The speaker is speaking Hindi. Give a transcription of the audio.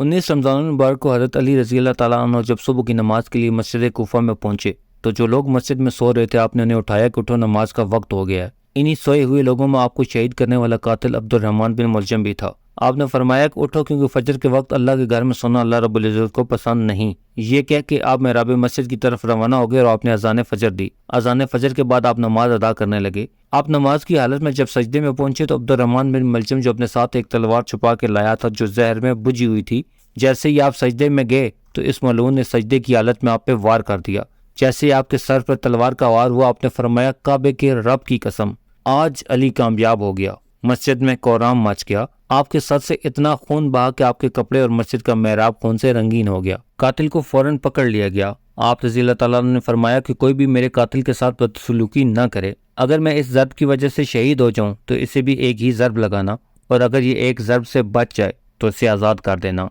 19 रमज़ान मुबारक को हज़रत अली रज़ी अल्लाह ताला अन्हु जब सुबह की नमाज के लिए मस्जिद कूफा में पहुंचे तो जो लोग मस्जिद में सो रहे थे आपने उन्हें उठाया कि उठो, नमाज का वक्त हो गया है। इन्हीं सोए हुए लोगों में आपको शहीद करने वाला कातिल अब्दुर्रहमान बिन मुलजम भी था। आपने फरमाया कि उठो, क्योंकि फजर के वक्त अल्लाह के घर में सोना अल्लाह रब्बुल इज्जत को पसंद नहीं। ये कह के आप मेहराब मस्जिद की तरफ रवाना हो गए और आपने अजान फजर दी। अजान फजर के बाद आप नमाज अदा करने लगे। आप नमाज की हालत में जब सजदे में पहुंचे तो अब्दुर्रहमान बिन मुलजम जो अपने साथ एक तलवार छुपा के लाया था जो जहर में बुझी हुई थी, जैसे ही आप सजदे में गए तो इस मलून ने सजदे की हालत में आप पे वार कर दिया। जैसे ही आपके सर पर तलवार का वार हुआ आपने फरमाया, काबे के रब की कसम, आज अली कामयाब हो गया। मस्जिद में कोहराम मच गया। आपके सर से इतना खून बहा कि आपके कपड़े और मस्जिद का मेहराब खून से रंगीन हो गया। कातिल को फौरन पकड़ लिया गया। आप रज़ी अल्लाह ताला ने फरमाया कि कोई भी मेरे कातिल के साथ बदसलूकी न करे। अगर मैं इस ज़र्ब की वजह से शहीद हो जाऊं तो इसे भी एक ही ज़र्ब लगाना, और अगर ये एक ज़र्ब से बच जाए तो इसे आज़ाद कर देना।